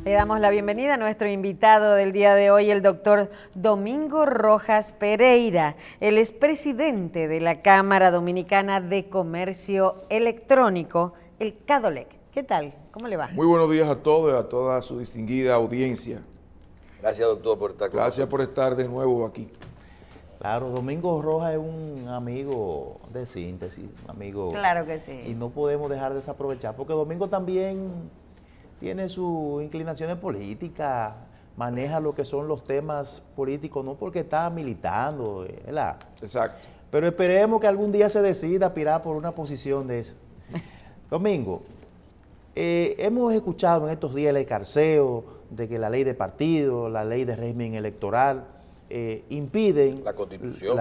Le damos la bienvenida a nuestro invitado del día de hoy, el doctor Domingo Rojas Pereira. Él es presidente de la Cámara Dominicana de Comercio Electrónico, el CADOLEC. ¿Qué tal? ¿Cómo le va? Muy buenos días a todos y a toda su distinguida audiencia. Gracias, doctor, por estar con Gracias nosotros. por estar de nuevo aquí. Claro, Domingo Rojas es un amigo de síntesis, un amigo. Claro que sí. Y no podemos dejar de desaprovechar, porque Domingo también tiene sus inclinaciones políticas, maneja lo que son los temas políticos, no porque está militando, ¿verdad? Exacto. Pero esperemos que algún día se decida aspirar por una posición de esa. Domingo, hemos escuchado en estos días el escarceo de que la ley de partido, la ley de régimen electoral, impiden La Constitución.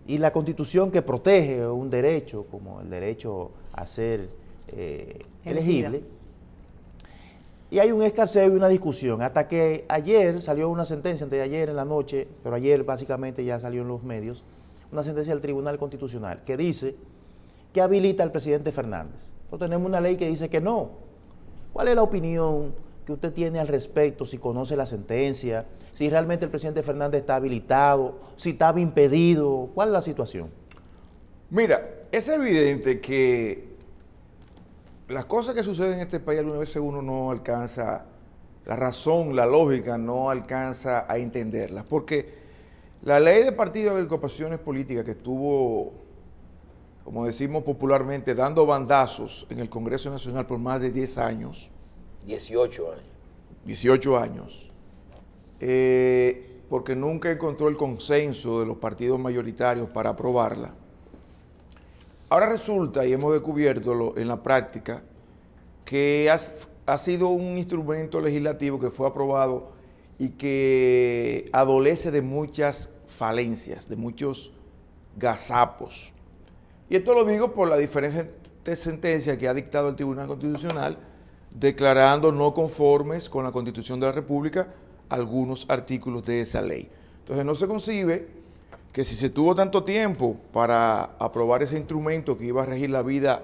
Y la Constitución que protege un derecho como el derecho a ser elegible. Y hay un escarceo y una discusión, hasta que ayer salió una sentencia, antes de ayer en la noche, pero ayer básicamente ya salió en los medios, una sentencia del Tribunal Constitucional que dice que habilita al presidente Fernández. Entonces tenemos una ley que dice que no. ¿Cuál es la opinión que usted tiene al respecto, si conoce la sentencia, si realmente el presidente Fernández está habilitado, si estaba impedido? ¿Cuál es la situación? Mira, es evidente que las cosas que suceden en este país algunas veces uno no alcanza, la razón, la lógica no alcanza a entenderlas, porque la ley de partidos y agrupaciones políticas que estuvo, como decimos popularmente, dando bandazos en el Congreso Nacional por más de 10 años, 18 años. 18 años, porque nunca encontró el consenso de los partidos mayoritarios para aprobarla. Ahora resulta, y hemos descubierto en la práctica, que ha sido un instrumento legislativo que fue aprobado y que adolece de muchas falencias, de muchos gazapos. Y esto lo digo por la diferente sentencia que ha dictado el Tribunal Constitucional, declarando no conformes con la Constitución de la República algunos artículos de esa ley. Entonces no se concibe que si se tuvo tanto tiempo para aprobar ese instrumento que iba a regir la vida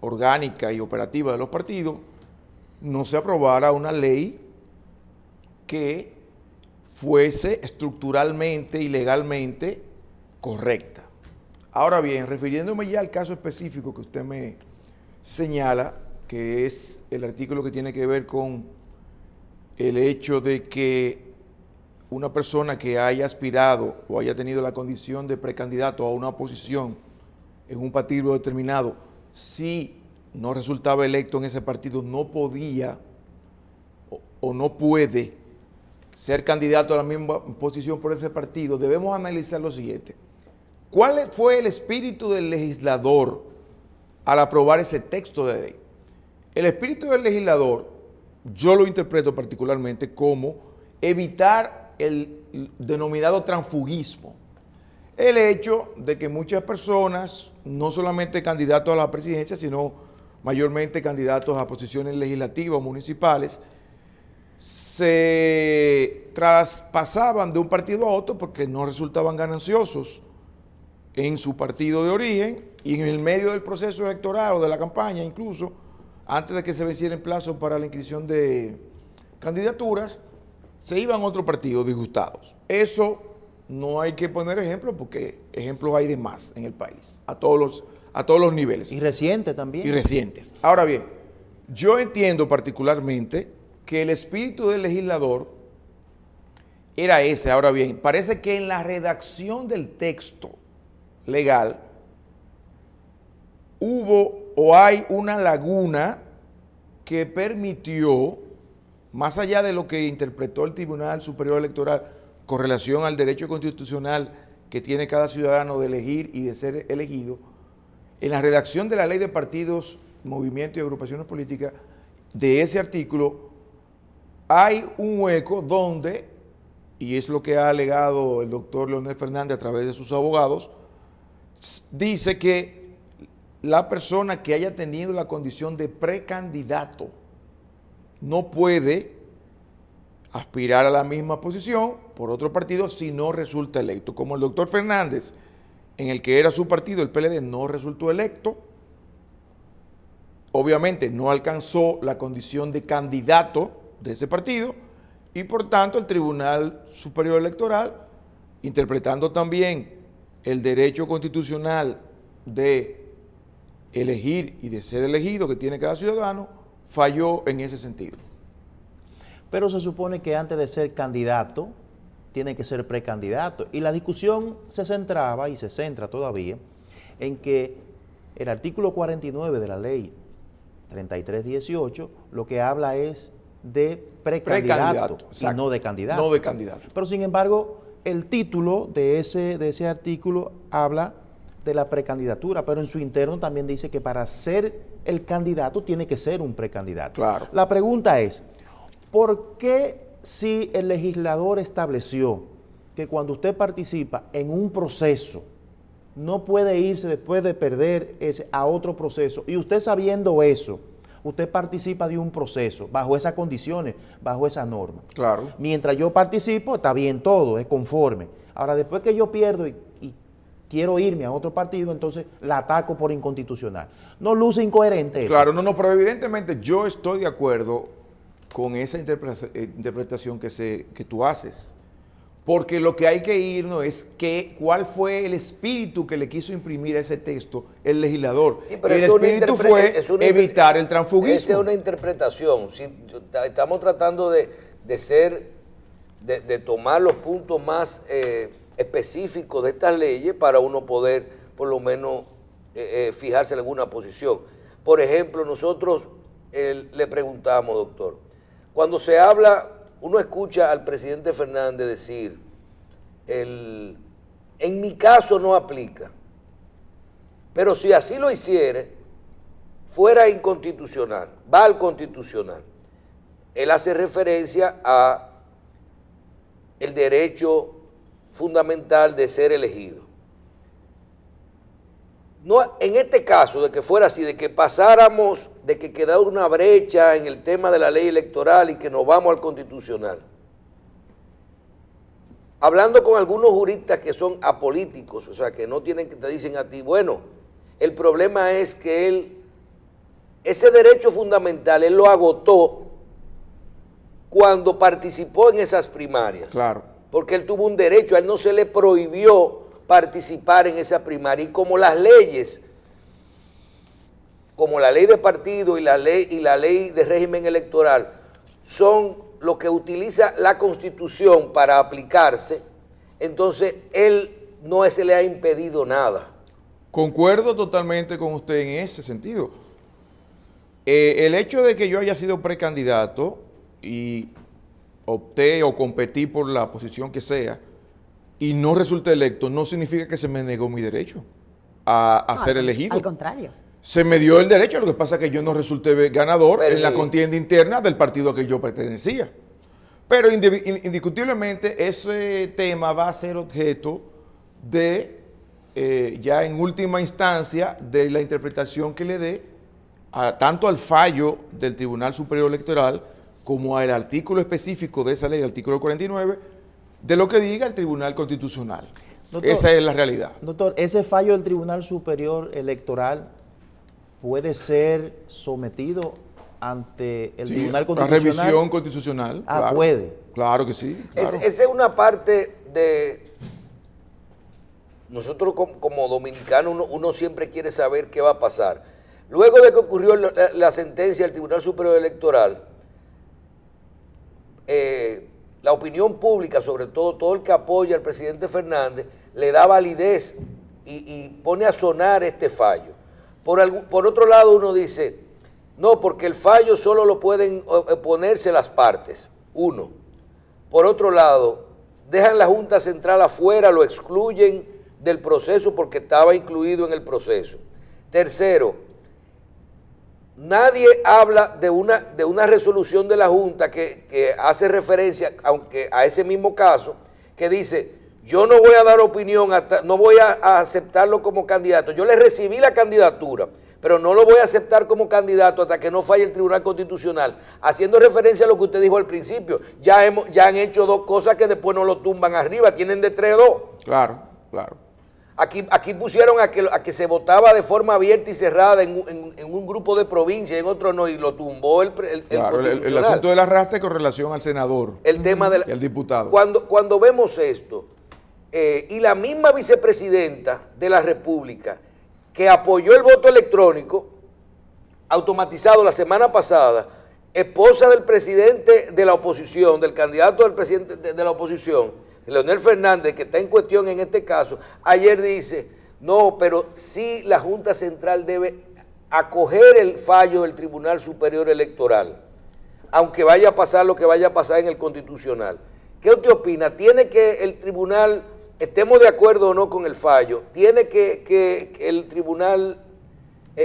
orgánica y operativa de los partidos, no se aprobara una ley que fuese estructuralmente y legalmente correcta. Ahora bien, refiriéndome ya al caso específico que usted me señala, que es el artículo que tiene que ver con el hecho de que una persona que haya aspirado o haya tenido la condición de precandidato a una posición en un partido determinado, si no resultaba electo en ese partido, no podía o no puede ser candidato a la misma posición por ese partido. Debemos analizar lo siguiente. ¿Cuál fue el espíritu del legislador al aprobar ese texto de ley? El espíritu del legislador, yo lo interpreto particularmente como evitar el denominado transfugismo. El hecho de que muchas personas, no solamente candidatos a la presidencia, sino mayormente candidatos a posiciones legislativas o municipales, se traspasaban de un partido a otro porque no resultaban gananciosos en su partido de origen y en el medio del proceso electoral o de la campaña incluso, antes de que se venciera el plazo para la inscripción de candidaturas, se iban a otro partido disgustados. Eso no hay que poner ejemplos porque ejemplos hay de más en el país, a todos los niveles. Y reciente también. Y recientes. Ahora bien, yo entiendo particularmente que el espíritu del legislador era ese. Ahora bien, parece que en la redacción del texto legal hubo o hay una laguna que permitió, más allá de lo que interpretó el Tribunal Superior Electoral con relación al derecho constitucional que tiene cada ciudadano de elegir y de ser elegido, en la redacción de la ley de partidos, movimientos y agrupaciones políticas, de ese artículo, hay un hueco donde, y es lo que ha alegado el doctor Leonel Fernández a través de sus abogados, dice que la persona que haya tenido la condición de precandidato no puede aspirar a la misma posición por otro partido si no resulta electo. Como el doctor Fernández, en el que era su partido, el PLD, no resultó electo, obviamente no alcanzó la condición de candidato de ese partido y por tanto el Tribunal Superior Electoral, interpretando también el derecho constitucional de elegir y de ser elegido que tiene cada ciudadano, falló en ese sentido. Pero se supone que antes de ser candidato, tiene que ser precandidato. Y la discusión se centraba y se centra todavía en que el artículo 49 de la ley 3318 lo que habla es de precandidato y no de candidato. No de candidato. Pero sin embargo, el título de ese artículo habla de la precandidatura, pero en su interno también dice que para ser el candidato tiene que ser un precandidato. Claro. La pregunta es, ¿por qué si el legislador estableció que cuando usted participa en un proceso no puede irse después de perder ese a otro proceso, y usted sabiendo eso, usted participa de un proceso bajo esas condiciones, bajo esa norma? Claro. Mientras yo participo, está bien todo, es conforme. Ahora, después que yo pierdo y quiero irme a otro partido, entonces la ataco por inconstitucional. ¿No luce incoherente eso? Claro, no, pero evidentemente yo estoy de acuerdo con esa interpretación que tú haces. Porque lo que hay que irnos es cuál fue el espíritu que le quiso imprimir a ese texto el legislador. Sí, pero y el espíritu fue evitar el transfugismo. Esa es una interpretación. Sí, estamos tratando de tomar los puntos más específicos de estas leyes para uno poder, por lo menos, fijarse en alguna posición. Por ejemplo, nosotros le preguntamos, doctor, cuando se habla, uno escucha al presidente Fernández decir, en mi caso no aplica, pero si así lo hiciere, fuera inconstitucional, va al constitucional. Él hace referencia a el derecho fundamental de ser elegido. No, en este caso, de que fuera así, de que pasáramos, de que quedara una brecha en el tema de la ley electoral y que nos vamos al constitucional. Hablando con algunos juristas que son apolíticos, o sea, que no tienen, que te dicen a ti, bueno, el problema es que ese derecho fundamental, él lo agotó cuando participó en esas primarias. Claro. Porque él tuvo un derecho, a él no se le prohibió participar en esa primaria, y como las leyes, como la ley de partido y la ley de régimen electoral son lo que utiliza la Constitución para aplicarse, entonces él no se le ha impedido nada. Concuerdo totalmente con usted en ese sentido. El hecho de que yo haya sido precandidato y opté o competí por la posición que sea y no resulté electo, no significa que se me negó mi derecho a ser elegido. Al contrario. Se me dio el derecho, lo que pasa es que yo no resulté ganador en la contienda interna del partido a que yo pertenecía. Pero indiscutiblemente ese tema va a ser objeto de, ya en última instancia, de la interpretación que le dé tanto al fallo del Tribunal Superior Electoral como al artículo específico de esa ley, el artículo 49, de lo que diga el Tribunal Constitucional. Doctor, esa es la realidad. Doctor, ese fallo del Tribunal Superior Electoral puede ser sometido ante el Tribunal Constitucional. La revisión constitucional. Claro, puede. Claro que sí. Claro. Esa es una parte de... Nosotros como dominicanos, uno siempre quiere saber qué va a pasar. Luego de que ocurrió la sentencia del Tribunal Superior Electoral, la opinión pública, sobre todo el que apoya al presidente Fernández, le da validez y pone a sonar este fallo. Por otro lado, uno dice, no, porque el fallo solo lo pueden oponerse las partes, uno. Por otro lado, dejan la Junta Central afuera, lo excluyen del proceso porque estaba incluido en el proceso. Tercero, nadie habla de una resolución de la Junta que hace referencia, aunque a ese mismo caso, que dice, yo no voy a dar opinión, no voy a aceptarlo como candidato. Yo le recibí la candidatura, pero no lo voy a aceptar como candidato hasta que no falle el Tribunal Constitucional. Haciendo referencia a lo que usted dijo al principio, ya han hecho dos cosas que después no lo tumban arriba, tienen de 3-2. Claro, claro. Aquí pusieron a que se votaba de forma abierta y cerrada en un grupo de provincias, en otro no, y lo tumbó el Claro, el constitucional. asunto del arrastre con relación al senador El tema y al diputado. Cuando vemos esto, y la misma vicepresidenta de la República, que apoyó el voto electrónico automatizado la semana pasada, esposa del presidente de la oposición, del candidato del presidente de la oposición, Leonel Fernández, que está en cuestión en este caso, ayer dice, no, pero sí la Junta Central debe acoger el fallo del Tribunal Superior Electoral, aunque vaya a pasar lo que vaya a pasar en el Constitucional. ¿Qué usted opina? ¿Tiene que el tribunal, estemos de acuerdo o no con el fallo, tiene que el tribunal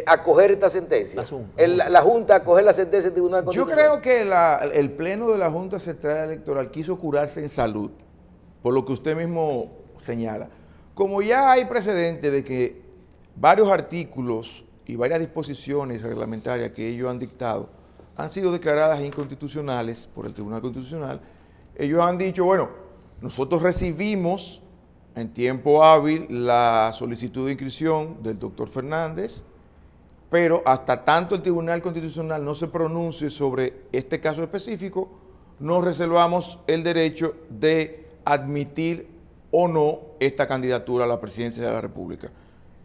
acoger esta sentencia? La Junta acoger la sentencia del Tribunal Constitucional. Yo creo que el Pleno de la Junta Central Electoral quiso curarse en salud, por lo que usted mismo señala. Como ya hay precedentes de que varios artículos y varias disposiciones reglamentarias que ellos han dictado han sido declaradas inconstitucionales por el Tribunal Constitucional, ellos han dicho, bueno, nosotros recibimos en tiempo hábil la solicitud de inscripción del doctor Fernández, pero hasta tanto el Tribunal Constitucional no se pronuncie sobre este caso específico, no reservamos el derecho de admitir o no esta candidatura a la presidencia de la República.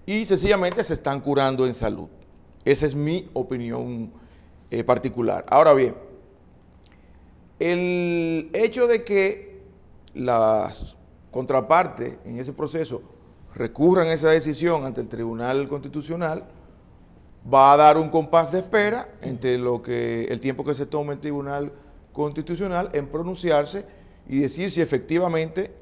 Y sencillamente se están curando en salud. Esa es mi opinión particular. Ahora bien, el hecho de que las contrapartes en ese proceso recurran esa decisión ante el Tribunal Constitucional va a dar un compás de espera entre el tiempo que se tome el Tribunal Constitucional en pronunciarse y decir si efectivamente,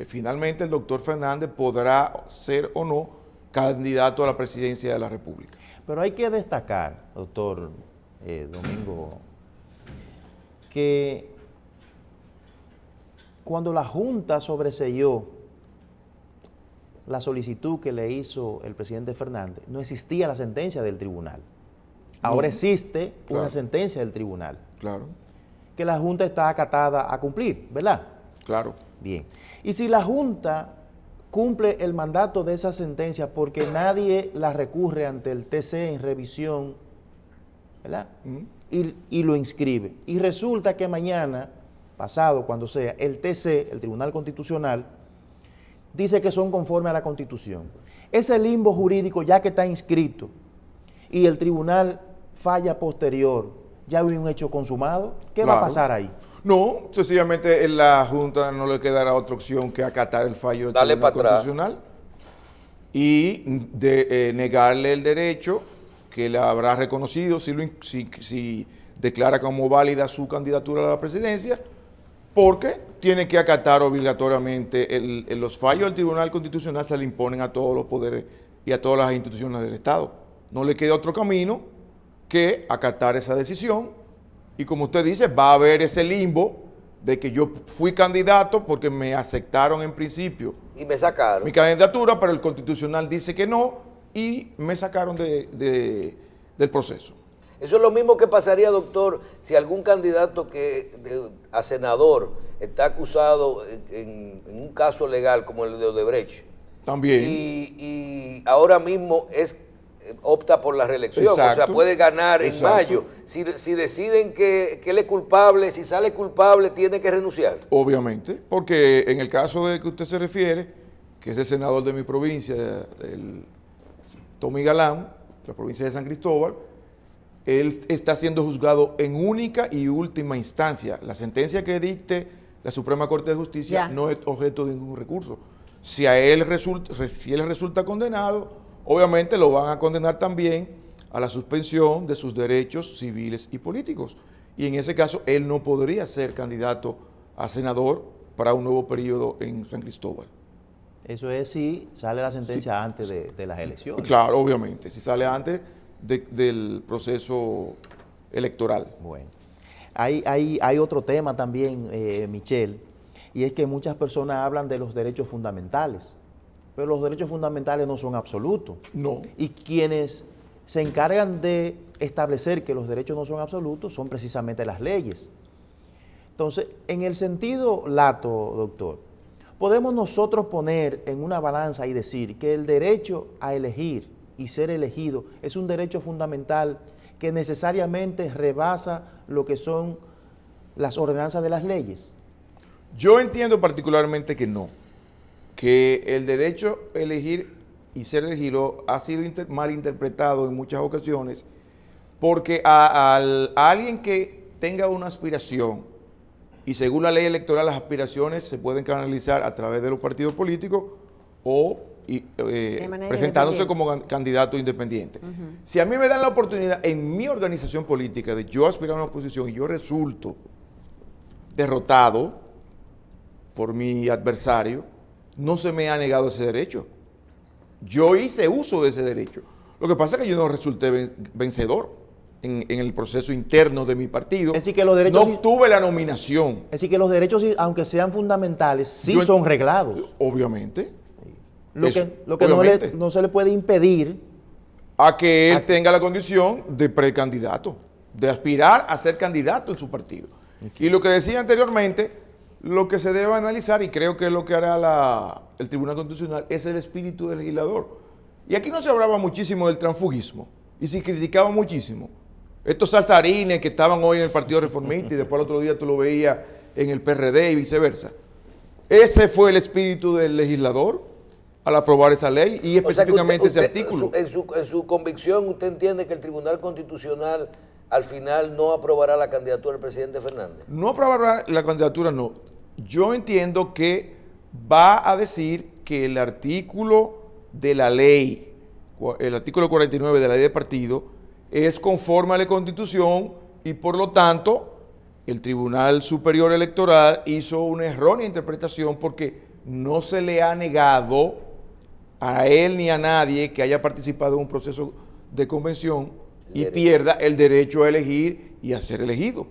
finalmente el doctor Fernández podrá ser o no candidato a la presidencia de la República. Pero hay que destacar, doctor Domingo, que cuando la Junta sobreseyó la solicitud que le hizo el presidente Fernández, no existía la sentencia del tribunal. Ahora existe una sentencia del tribunal. Claro. Que la Junta está acatada a cumplir, ¿verdad? Claro. Bien. Y si la Junta cumple el mandato de esa sentencia porque nadie la recurre ante el TC en revisión, ¿verdad? Y lo inscribe. Y resulta que mañana, pasado, cuando sea, el TC, el Tribunal Constitucional, dice que son conformes a la Constitución. Ese limbo jurídico ya que está inscrito y el tribunal falla posterior, ya hay un hecho consumado, ¿qué va a pasar ahí? No, sencillamente en la Junta no le quedará otra opción que acatar el fallo del Tribunal Constitucional y negarle el derecho que le habrá reconocido si declara como válida su candidatura a la presidencia, porque tiene que acatar obligatoriamente los fallos del Tribunal Constitucional se le imponen a todos los poderes y a todas las instituciones del Estado. No le queda otro camino que acatar esa decisión y, como usted dice, va a haber ese limbo de que yo fui candidato porque me aceptaron en principio y me sacaron mi candidatura, pero el Constitucional dice que no y me sacaron del proceso. Eso es lo mismo que pasaría, doctor, si algún candidato a senador está acusado en un caso legal como el de Odebrecht. También. Y ahora mismo opta por la reelección. Exacto. O sea, puede ganar en mayo. Si deciden que él es culpable, si sale culpable, tiene que renunciar. Obviamente, porque en el caso de que usted se refiere, que es el senador de mi provincia, el Tommy Galán, la provincia de San Cristóbal, él está siendo juzgado en única y última instancia. La sentencia que dicte la Suprema Corte de Justicia no es objeto de ningún recurso. Si él resulta condenado, obviamente lo van a condenar también a la suspensión de sus derechos civiles y políticos. Y en ese caso, él no podría ser candidato a senador para un nuevo periodo en San Cristóbal. Eso es si sale la sentencia antes de las elecciones. Claro, obviamente, si sale antes del proceso electoral. Bueno, hay otro tema también, Michelle, y es que muchas personas hablan de los derechos fundamentales, pero los derechos fundamentales no son absolutos. No. Y quienes se encargan de establecer que los derechos no son absolutos son precisamente las leyes. Entonces, en el sentido lato, doctor, podemos nosotros poner en una balanza y decir que el derecho a elegir y ser elegido es un derecho fundamental que necesariamente rebasa lo que son las ordenanzas de las leyes? Yo entiendo particularmente que no, que el derecho a elegir y ser elegido ha sido mal interpretado en muchas ocasiones, porque a alguien que tenga una aspiración, y según la ley electoral las aspiraciones se pueden canalizar a través de los partidos políticos o presentándose como candidato independiente. Si a mí me dan la oportunidad en mi organización política de yo aspirar a una posición y yo resulto derrotado por mi adversario, no se me ha negado ese derecho. Yo hice uso de ese derecho. Lo que pasa es que yo no resulté vencedor en el proceso interno de mi partido. Es decir, que los derechos no obtuve la nominación. Es decir, que los derechos, aunque sean fundamentales, sí son reglados. Obviamente. Lo que no se le puede impedir a que él tenga la condición de precandidato, de aspirar a ser candidato en su partido. Okay. Y lo que decía anteriormente, lo que se debe analizar, y creo que es lo que hará el Tribunal Constitucional, es el espíritu del legislador. Y aquí no se hablaba muchísimo del transfugismo, y se criticaba muchísimo. Estos saltarines que estaban hoy en el Partido Reformista y después el otro día tú lo veías en el PRD y viceversa. Ese fue el espíritu del legislador al aprobar esa ley y específicamente ese artículo. En su convicción, ¿usted entiende que el Tribunal Constitucional al final no aprobará la candidatura del presidente Fernández? No aprobará la candidatura, no. Yo entiendo que va a decir que el artículo de la ley, el artículo 49 de la ley de partido, es conforme a la Constitución y por lo tanto el Tribunal Superior Electoral hizo una errónea interpretación porque no se le ha negado a él ni a nadie que haya participado en un proceso de convención y pierda el derecho a elegir y a ser elegido.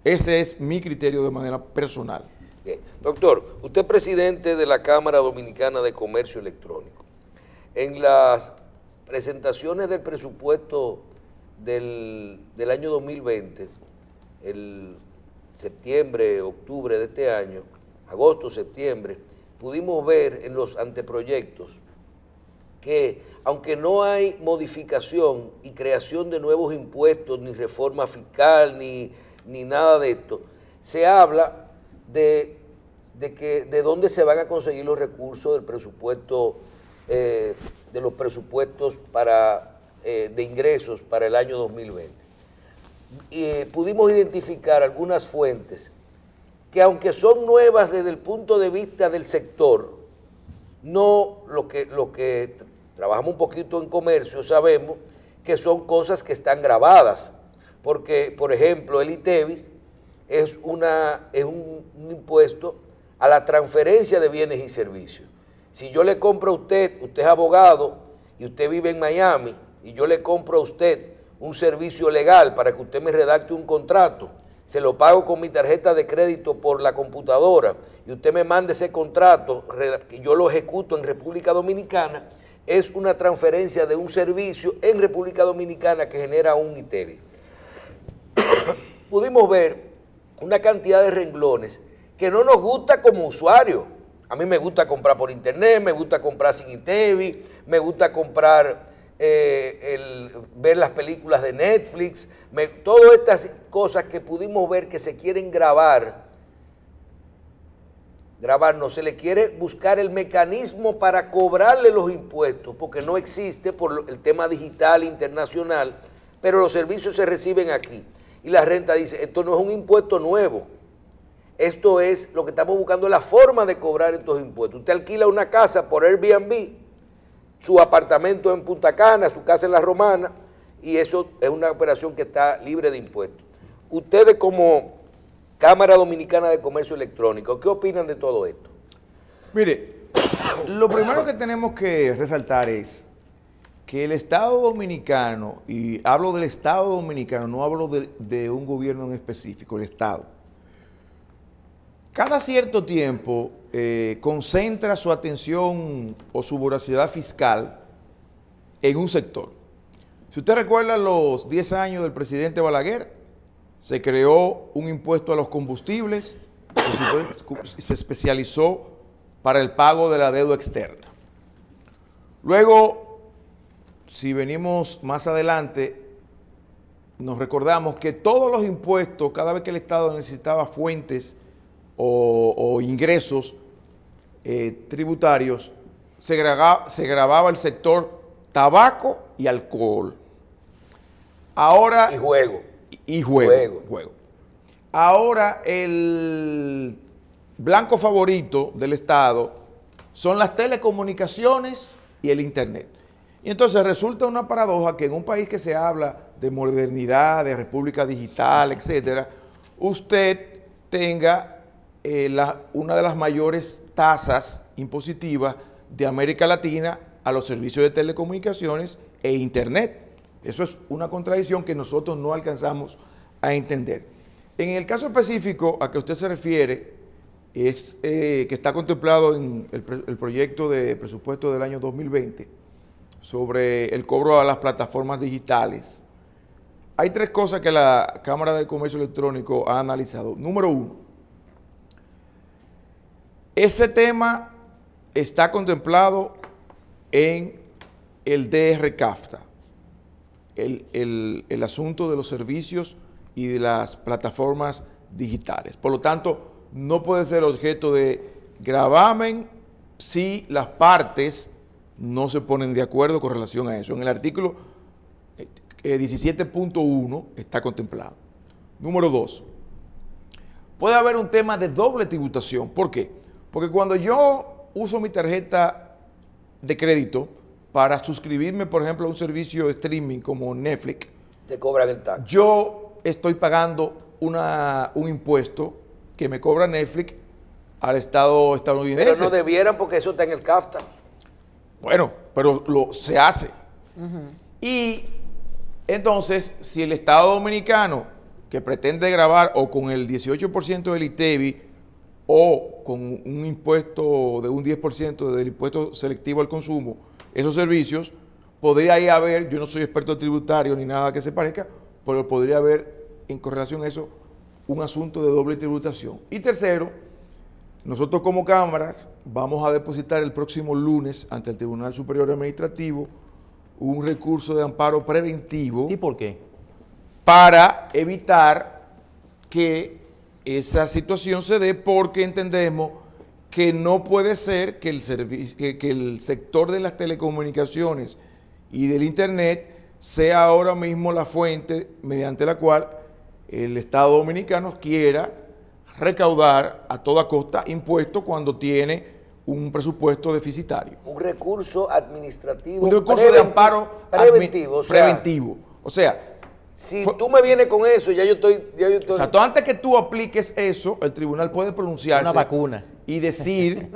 Ese es mi criterio de manera personal. Bien. Doctor, usted es presidente de la Cámara Dominicana de Comercio Electrónico. En las presentaciones del presupuesto del año 2020, el septiembre, octubre de este año, agosto, septiembre, pudimos ver en los anteproyectos que aunque no hay modificación y creación de nuevos impuestos, ni reforma fiscal, ni nada de esto, se habla de dónde se van a conseguir los recursos del presupuesto, de los presupuestos de ingresos para el año 2020. Pudimos identificar algunas fuentes que aunque son nuevas desde el punto de vista del sector, no lo que trabajamos un poquito en comercio sabemos que son cosas que están grabadas, porque por ejemplo el ITEVIS es un impuesto a la transferencia de bienes y servicios. Si yo le compro a usted es abogado y usted vive en Miami y yo le compro a usted un servicio legal para que usted me redacte un contrato, se lo pago con mi tarjeta de crédito por la computadora y usted me manda ese contrato y yo lo ejecuto en República Dominicana, es una transferencia de un servicio en República Dominicana que genera un ITEVIS. Pudimos ver una cantidad de renglones que no nos gusta como usuario. A mí me gusta comprar por internet, me gusta comprar sin ITEVIS, me gusta comprar, ver las películas de Netflix, todas estas cosas que pudimos ver que se quieren grabar, no se le quiere buscar el mecanismo para cobrarle los impuestos, porque no existe por el tema digital internacional, pero los servicios se reciben aquí. Y la renta dice, esto no es un impuesto nuevo, esto es lo que estamos buscando, la forma de cobrar estos impuestos. Usted alquila una casa por Airbnb, su apartamento en Punta Cana, su casa en La Romana, y eso es una operación que está libre de impuestos. Ustedes como Cámara Dominicana de Comercio Electrónico, ¿qué opinan de todo esto? Mire, lo primero que tenemos que resaltar es que el Estado Dominicano, y hablo del Estado Dominicano, no hablo de un gobierno en específico, el Estado, cada cierto tiempo concentra su atención o su voracidad fiscal en un sector. Si usted recuerda los 10 años del presidente Balaguer, se creó un impuesto a los combustibles, se especializó para el pago de la deuda externa. Luego, si venimos más adelante, nos recordamos que todos los impuestos, cada vez que el Estado necesitaba fuentes o ingresos tributarios, se gravaba el sector tabaco y alcohol. Ahora, y juego. Ahora el blanco favorito del Estado son las telecomunicaciones y el Internet. Y entonces resulta una paradoja que en un país que se habla de modernidad, de república digital, etcétera, usted tenga una de las mayores tasas impositivas de América Latina a los servicios de telecomunicaciones e Internet. Eso es una contradicción que nosotros no alcanzamos a entender. En el caso específico a que usted se refiere, es que está contemplado en el proyecto de presupuesto del año 2020 sobre el cobro a las plataformas digitales. Hay tres cosas que la Cámara de Comercio Electrónico ha analizado. Número uno, ese tema está contemplado en el DR-CAFTA, el asunto de los servicios y de las plataformas digitales. Por lo tanto, no puede ser objeto de gravamen si las partes no se ponen de acuerdo con relación a eso. En el artículo 17.1 está contemplado. Número 2, puede haber un tema de doble tributación. ¿Por qué? Porque cuando yo uso mi tarjeta de crédito para suscribirme, por ejemplo, a un servicio de streaming como Netflix, te cobran el tax. Yo estoy pagando un impuesto que me cobra Netflix al Estado estadounidense. Pero no debieran porque eso está en el CAFTA. Bueno, pero se hace. Y entonces, si el Estado dominicano, que pretende gravar o con el 18% del ITEVI o con un impuesto de un 10% del impuesto selectivo al consumo, esos servicios, podría ahí haber, yo no soy experto tributario ni nada que se parezca, pero podría haber en correlación a eso un asunto de doble tributación. Y tercero, nosotros como cámaras vamos a depositar el próximo lunes ante el Tribunal Superior Administrativo un recurso de amparo preventivo. ¿Y por qué? Para evitar que esa situación se dé, porque entendemos que no puede ser que el sector de las telecomunicaciones y del Internet sea ahora mismo la fuente mediante la cual el Estado dominicano quiera recaudar a toda costa impuestos cuando tiene un presupuesto deficitario. Un recurso administrativo. Un recurso de amparo preventivo. Preventivo. O sea, si tú me vienes con eso, ya yo estoy. Exacto. Antes que tú apliques eso, el tribunal puede pronunciarse. Una vacuna. Y decir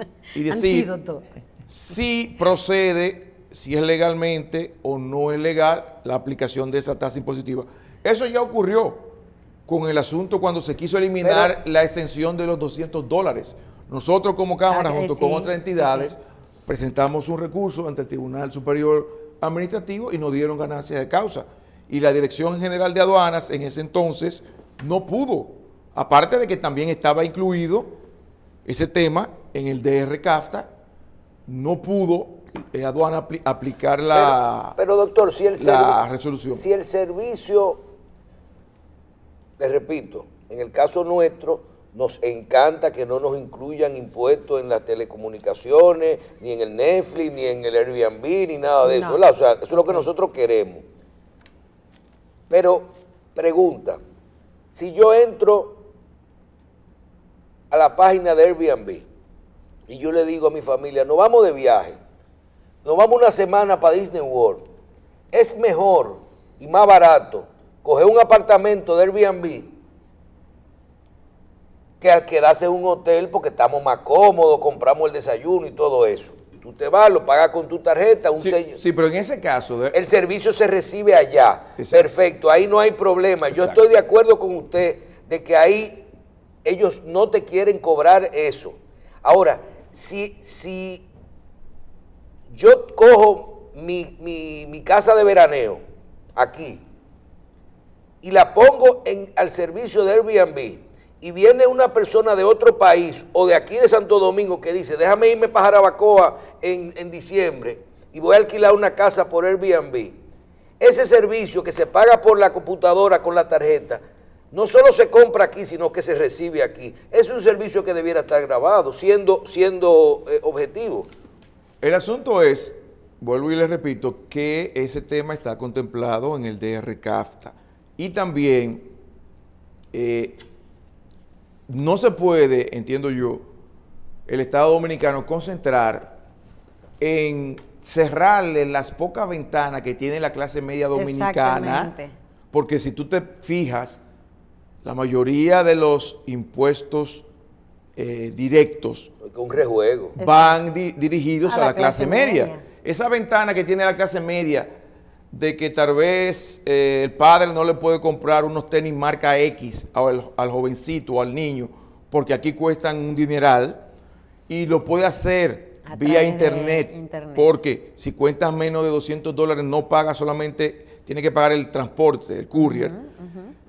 si procede, si es legalmente o no es legal la aplicación de esa tasa impositiva. Eso ya ocurrió con el asunto cuando se quiso eliminar la exención de los $200. Nosotros como Cámara, junto con otras entidades, presentamos un recurso ante el Tribunal Superior Administrativo y nos dieron ganancias de causa. Y la Dirección General de Aduanas en ese entonces no pudo, aparte de que también estaba incluido ese tema en el DR-CAFTA, no pudo aduana aplicar pero doctor, si la resolución. Si el servicio, les repito, en el caso nuestro, nos encanta que no nos incluyan impuestos en las telecomunicaciones, ni en el Netflix, ni en el Airbnb, ni nada de eso, ¿verdad? O sea, eso es lo que nosotros queremos. Pero, pregunta, si yo entro a la página de Airbnb y yo le digo a mi familia, nos vamos de viaje, nos vamos una semana para Disney World, es mejor y más barato coger un apartamento de Airbnb que al quedarse en un hotel porque estamos más cómodos, compramos el desayuno y todo eso. Tú te vas, lo pagas con tu tarjeta, sello. Sí, pero en ese caso... El servicio se recibe allá. Exacto. Perfecto, ahí no hay problema. Exacto. Yo estoy de acuerdo con usted de que ahí ellos no te quieren cobrar eso. Ahora, si yo cojo mi casa de veraneo aquí y la pongo al servicio de Airbnb y viene una persona de otro país o de aquí de Santo Domingo que dice, déjame irme para Jarabacoa en diciembre y voy a alquilar una casa por Airbnb, ese servicio que se paga por la computadora con la tarjeta, no solo se compra aquí, sino que se recibe aquí. Es un servicio que debiera estar grabado, siendo objetivo. El asunto es, vuelvo y les repito, que ese tema está contemplado en el DR-CAFTA. Y también no se puede, entiendo yo, el Estado Dominicano concentrar en cerrarle las pocas ventanas que tiene la clase media dominicana, porque si tú te fijas, la mayoría de los impuestos directos un rejuego van dirigidos a la clase media. Esa ventana que tiene la clase media de que tal vez el padre no le puede comprar unos tenis marca X al jovencito o al niño, porque aquí cuestan un dineral, y lo puede hacer vía internet, porque si cuentas menos de $200 no paga solamente, tiene que pagar el transporte, el courier.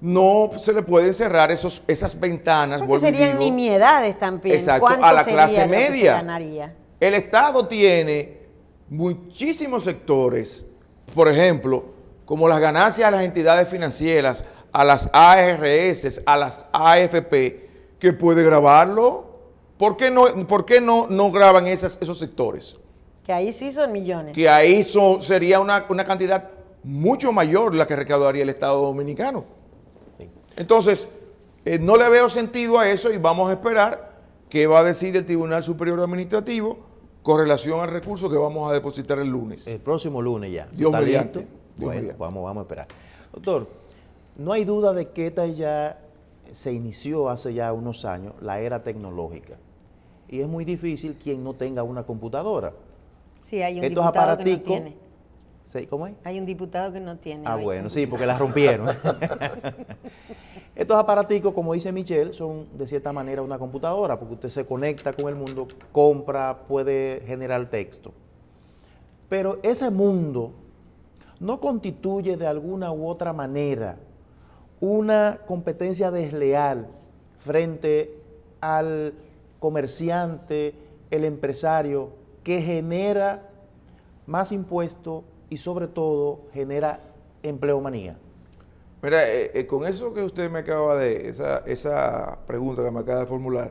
No se le pueden cerrar esas ventanas. Porque serían nimiedades también. Exacto, a la clase media. El Estado tiene muchísimos sectores, por ejemplo, como las ganancias a las entidades financieras, a las ARS, a las AFP, que puede grabarlo. ¿Por qué no graban esos sectores? Que ahí sí son millones. Que ahí sería una cantidad mucho mayor la que recaudaría el Estado Dominicano. Entonces, no le veo sentido a eso y vamos a esperar qué va a decir el Tribunal Superior Administrativo con relación al recurso que vamos a depositar el lunes. El próximo lunes ya. Dios mediante. Bueno, vamos a esperar. Doctor, no hay duda de que esta ya se inició hace ya unos años, la era tecnológica. Y es muy difícil quien no tenga una computadora. Sí, hay un diputado que no tiene. ¿Sí? ¿Cómo es? Hay un diputado que no tiene. Bueno, sí, porque la rompieron. Estos aparaticos, como dice Michelle, son de cierta manera una computadora, porque usted se conecta con el mundo, compra, puede generar texto. Pero ese mundo no constituye de alguna u otra manera una competencia desleal frente al comerciante, el empresario, que genera más impuestos y sobre todo genera empleomanía. Mira, con eso que usted me acaba esa pregunta que me acaba de formular,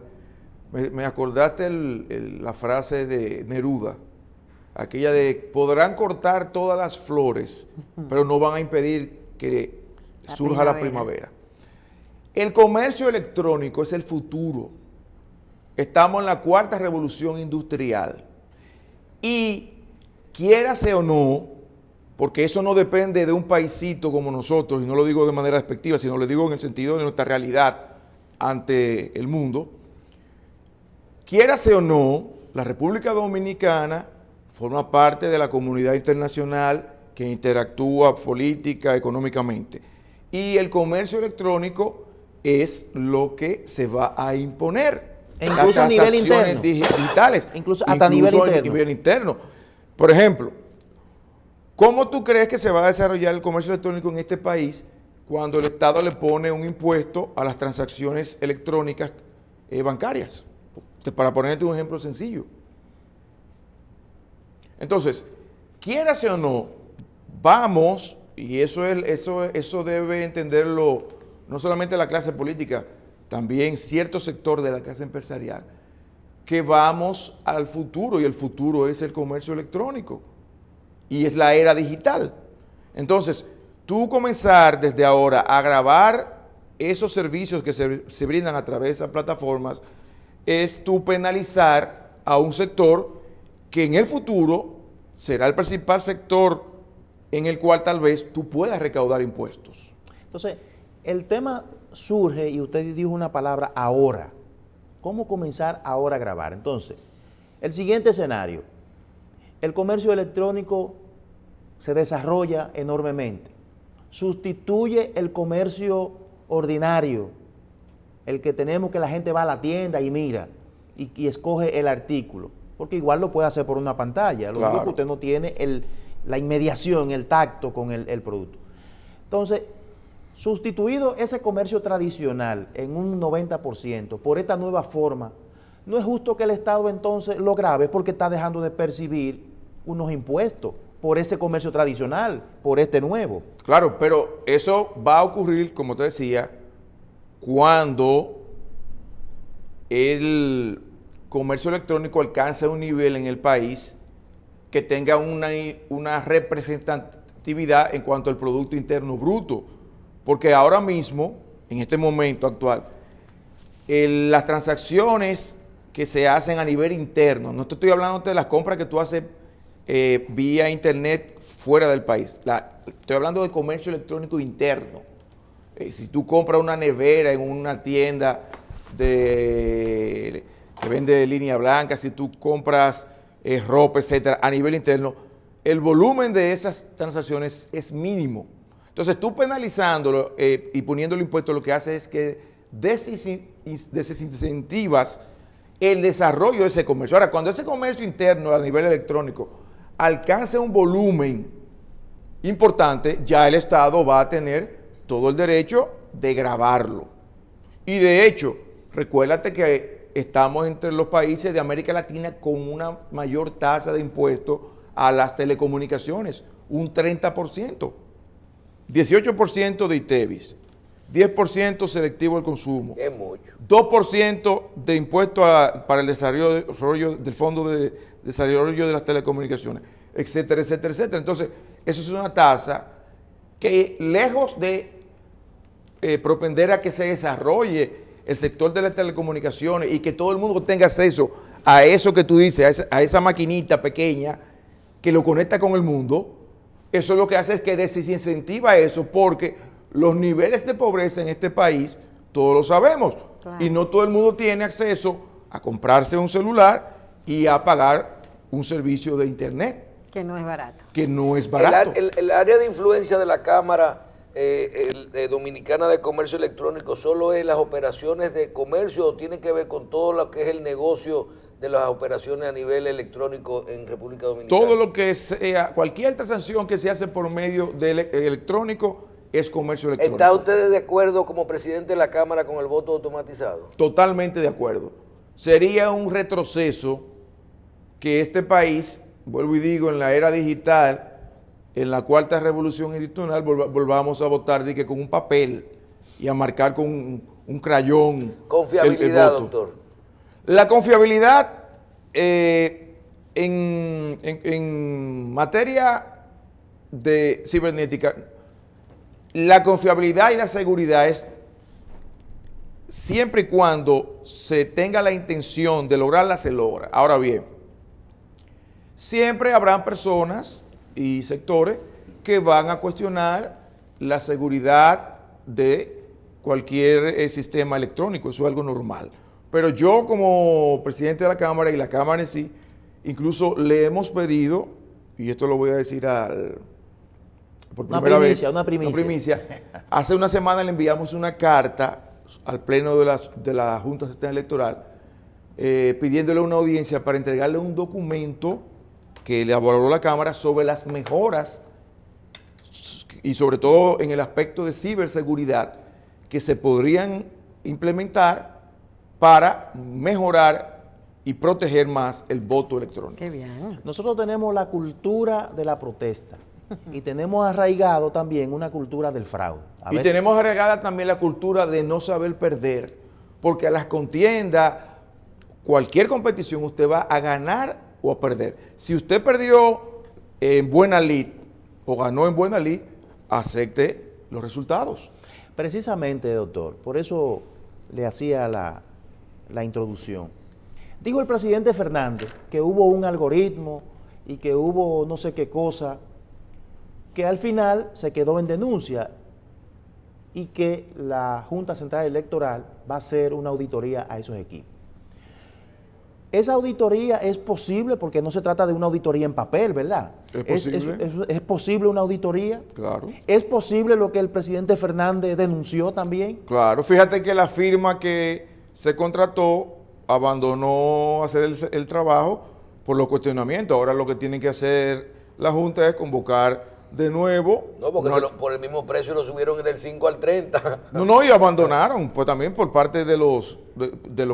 me acordaste la frase de Neruda, aquella de podrán cortar todas las flores, pero no van a impedir que surja la primavera. El comercio electrónico es el futuro. Estamos en la cuarta revolución industrial. Y quiérase o no, porque eso no depende de un paisito como nosotros, y no lo digo de manera despectiva, sino lo digo en el sentido de nuestra realidad ante el mundo, quiérase o no, la República Dominicana forma parte de la comunidad internacional que interactúa política, económicamente. Y el comercio electrónico es lo que se va a imponer. Incluso a nivel interno. Digitales. Incluso hasta a nivel interno. Por ejemplo, ¿cómo tú crees que se va a desarrollar el comercio electrónico en este país cuando el Estado le pone un impuesto a las transacciones electrónicas bancarias? Para ponerte un ejemplo sencillo. Entonces, quiérase o no, vamos, y eso debe entenderlo no solamente la clase política, también cierto sector de la clase empresarial, que vamos al futuro, y el futuro es el comercio electrónico y es la era digital. Entonces, tú comenzar desde ahora a grabar esos servicios que se brindan a través de esas plataformas es tú penalizar a un sector que en el futuro será el principal sector en el cual tal vez tú puedas recaudar impuestos. Entonces, el tema surge, y usted dijo una palabra, ahora. ¿Cómo comenzar ahora a grabar? Entonces, el siguiente escenario, el comercio electrónico se desarrolla enormemente, sustituye el comercio ordinario, el que tenemos que la gente va a la tienda y mira, y escoge el artículo, porque igual lo puede hacer por una pantalla, lo único que usted no tiene la inmediación, el tacto con el producto. Entonces, Sustituido ese comercio tradicional en un 90% por esta nueva forma, no es justo que el Estado entonces lo grave porque está dejando de percibir unos impuestos por ese comercio tradicional, por este nuevo. Claro, pero eso va a ocurrir, como te decía, cuando el comercio electrónico alcance un nivel en el país que tenga una representatividad en cuanto al Producto Interno Bruto. Porque ahora mismo, en este momento actual, las transacciones que se hacen a nivel interno, no te estoy hablando de las compras que tú haces vía internet fuera del país, estoy hablando de comercio electrónico interno. Si tú compras una nevera en una tienda que vende línea blanca, si tú compras ropa, etcétera, a nivel interno, el volumen de esas transacciones es mínimo. Entonces, tú penalizándolo y poniendo el impuesto, lo que hace es que desincentivas el desarrollo de ese comercio. Ahora, cuando ese comercio interno a nivel electrónico alcance un volumen importante, ya el Estado va a tener todo el derecho de gravarlo. Y de hecho, recuérdate que estamos entre los países de América Latina con una mayor tasa de impuestos a las telecomunicaciones, un 30%. 18% de ITEVIS, 10% selectivo al consumo, Es mucho. 2% de impuesto para el desarrollo del Fondo de Desarrollo de las Telecomunicaciones, etcétera, etcétera, etcétera. Entonces, eso es una tasa que lejos de propender a que se desarrolle el sector de las telecomunicaciones y que todo el mundo tenga acceso a eso que tú dices, a esa maquinita pequeña que lo conecta con el mundo, eso lo que hace es que desincentiva eso, porque los niveles de pobreza en este país, todos lo sabemos, claro, y no todo el mundo tiene acceso a comprarse un celular y a pagar un servicio de internet. Que no es barato. Que no es barato. El área de influencia de la Cámara Dominicana de Comercio Electrónico solo es las operaciones de comercio o tiene que ver con todo lo que es el negocio de las operaciones a nivel electrónico en República Dominicana. Todo lo que sea, cualquier transacción que se hace por medio de electrónico es comercio electrónico. ¿Está usted de acuerdo como presidente de la Cámara con el voto automatizado? Totalmente de acuerdo. Sería un retroceso que este país, vuelvo y digo, en la era digital, en la cuarta revolución institucional, volvamos a votar de que con un papel y a marcar con un crayón. Confiabilidad, el voto. doctor. La confiabilidad en materia de cibernética, la confiabilidad y la seguridad es siempre y cuando se tenga la intención de lograrla, se logra. Ahora bien, siempre habrán personas y sectores que van a cuestionar la seguridad de cualquier sistema electrónico, eso es algo normal. Pero yo como presidente de la Cámara y la Cámara en sí, incluso le hemos pedido, y esto lo voy a decir por primera vez, una primicia. Hace una semana le enviamos una carta al Pleno de la Junta Central Electoral pidiéndole una audiencia para entregarle un documento que elaboró la Cámara sobre las mejoras y sobre todo en el aspecto de ciberseguridad que se podrían implementar para mejorar y proteger más el voto electrónico. Qué bien. Nosotros tenemos la cultura de la protesta y tenemos arraigado también una cultura del fraude. Y tenemos arraigada también la cultura de no saber perder, porque a las contiendas, cualquier competición, usted va a ganar o a perder. Si usted perdió en buena lid o ganó en buena lid, acepte los resultados. Precisamente, doctor, por eso le hacía la introducción. Dijo el presidente Fernández que hubo un algoritmo y que hubo no sé qué cosa, que al final se quedó en denuncia y que la Junta Central Electoral va a hacer una auditoría a esos equipos. Esa auditoría es posible porque no se trata de una auditoría en papel, ¿verdad? ¿Es posible? ¿Es posible una auditoría? Claro. ¿Es posible lo que el presidente Fernández denunció también? Claro, fíjate que la firma que se contrató abandonó hacer el trabajo por los cuestionamientos. Ahora lo que tiene que hacer la Junta es convocar de nuevo. No, porque por el mismo precio lo subieron del 5 al 30. No, y abandonaron, pues también por parte de los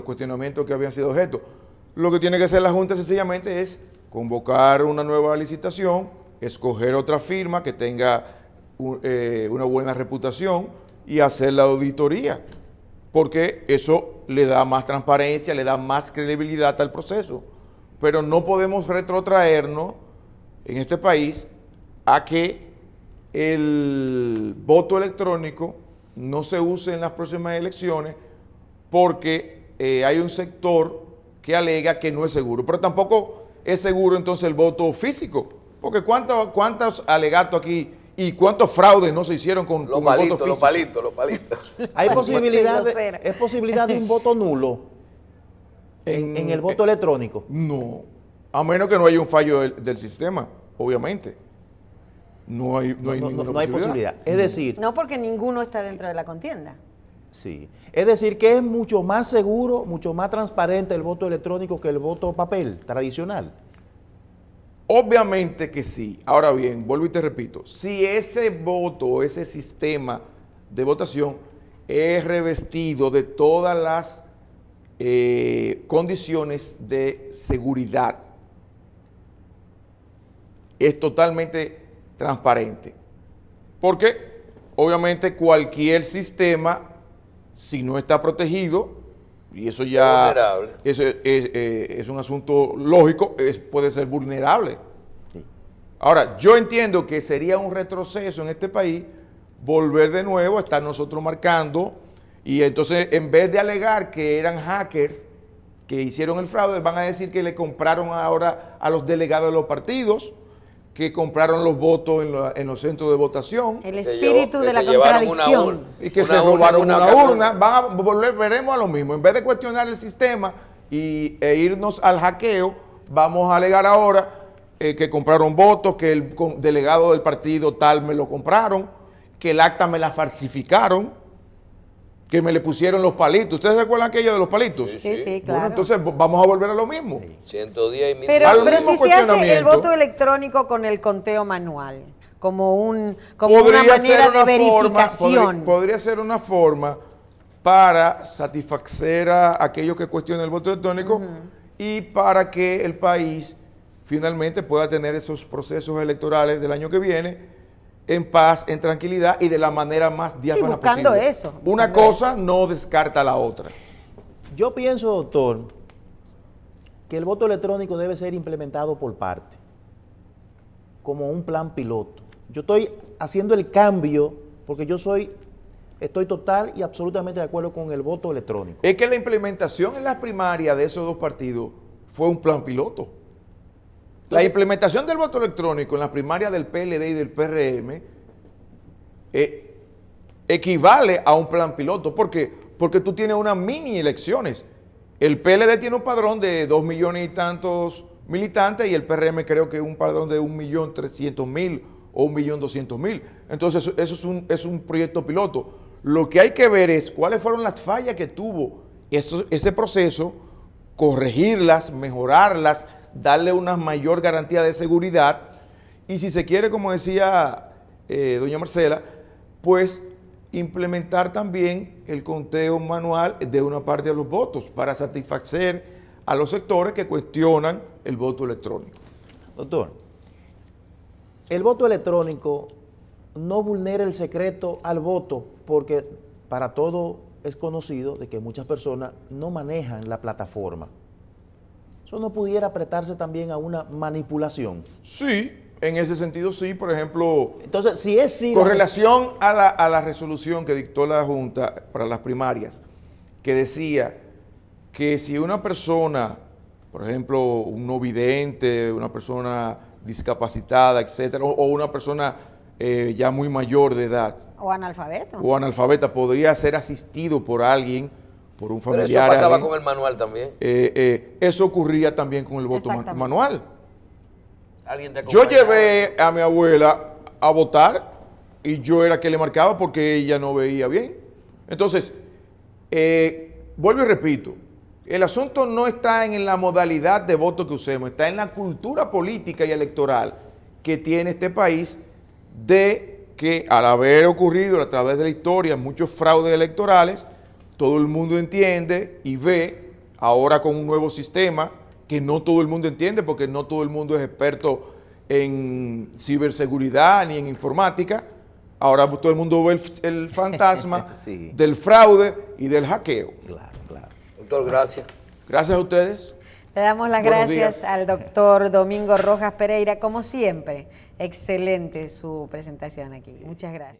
cuestionamientos que habían sido objeto. Lo que tiene que hacer la Junta sencillamente es convocar una nueva licitación, escoger otra firma que tenga una buena reputación y hacer la auditoría, porque eso le da más transparencia, le da más credibilidad al proceso. Pero no podemos retrotraernos en este país a que el voto electrónico no se use en las próximas elecciones porque hay un sector que alega que no es seguro, pero tampoco es seguro entonces el voto físico, porque cuántos alegatos aquí y cuántos fraudes no se hicieron con el voto físico. Los palitos. Hay posibilidad de un voto nulo en el voto electrónico. No, a menos que no haya un fallo del sistema, obviamente. No hay posibilidad. Es decir, No, porque ninguno está dentro de la contienda. sí. Es decir, que es mucho más seguro, mucho más transparente el voto electrónico que el voto papel tradicional. Obviamente que sí. Ahora bien, vuelvo y te repito, si ese voto, ese sistema de votación es revestido de todas las condiciones de seguridad, es totalmente transparente. Porque obviamente cualquier sistema, si no está protegido, y eso ya es un asunto lógico, puede ser vulnerable. Sí. Ahora, yo entiendo que sería un retroceso en este país volver de nuevo a estar nosotros marcando, y entonces en vez de alegar que eran hackers que hicieron el fraude, van a decir que le compraron ahora a los delegados de los partidos, que compraron los votos en los centros de votación. El espíritu de la llevaron contradicción. Y que se robaron una urna. Veremos a lo mismo. En vez de cuestionar el sistema e irnos al hackeo, vamos a alegar ahora que compraron votos, que el delegado del partido tal me lo compraron, que el acta me la falsificaron, que me le pusieron los palitos. ¿Ustedes se acuerdan aquello de los palitos? Sí, claro. Bueno, entonces vamos a volver a lo mismo. 110 y 1000. Pero Al mismo si se hace el cuestionamiento, voto electrónico con el conteo manual, como una Podría manera ser de una verificación. podría ser una forma para satisfacer a aquellos que cuestionan el voto electrónico y para que el país finalmente pueda tener esos procesos electorales del año que viene en paz, en tranquilidad y de la manera más diáfana buscando posible. eso, Una buscando cosa no descarta la otra. Yo pienso, doctor, que el voto electrónico debe ser implementado por parte, como un plan piloto. Yo estoy haciendo el cambio porque estoy total y absolutamente de acuerdo con el voto electrónico. Es que la implementación en las primarias de esos dos partidos fue un plan piloto. La implementación del voto electrónico en las primarias del PLD y del PRM equivale a un plan piloto. ¿Por qué? Porque tú tienes unas mini elecciones. El PLD tiene un padrón de 2 millones y tantos militantes y el PRM creo que un padrón de 1.300.000 o 1.200.000. Entonces eso es un proyecto piloto. Lo que hay que ver es cuáles fueron las fallas que tuvo ese proceso, corregirlas, mejorarlas, darle una mayor garantía de seguridad y si se quiere, como decía doña Marcela, pues implementar también el conteo manual de una parte de los votos para satisfacer a los sectores que cuestionan el voto electrónico. Doctor, el voto electrónico no vulnera el secreto al voto porque para todo es conocido de que muchas personas no manejan la plataforma. ¿Eso no pudiera prestarse también a una manipulación? Sí, en ese sentido sí. Por ejemplo, entonces, si es sí, con relación a la resolución que dictó la Junta para las primarias, que decía que si una persona, por ejemplo, un no vidente, una persona discapacitada, etcétera, o una persona ya muy mayor de edad, O analfabeto. o analfabeta, podría ser asistido por alguien, por un Pero familiar. eso pasaba alguien, con el manual también. eso ocurría también con el voto manual. Alguien te Yo acompañaba. llevé a mi abuela a votar y yo era que le marcaba porque ella no veía bien. Entonces, vuelvo y repito, el asunto no está en la modalidad de voto que usemos, está en la cultura política y electoral que tiene este país de que al haber ocurrido a través de la historia muchos fraudes electorales, todo el mundo entiende y ve ahora con un nuevo sistema que no todo el mundo entiende, porque no todo el mundo es experto en ciberseguridad ni en informática. Ahora todo el mundo ve el fantasma Sí. del fraude y del hackeo. Claro, claro. Doctor, gracias. Gracias a ustedes. Le damos las Buenos gracias días. al doctor Domingo Rojas Pereira, como siempre. Excelente su presentación aquí. Muchas gracias.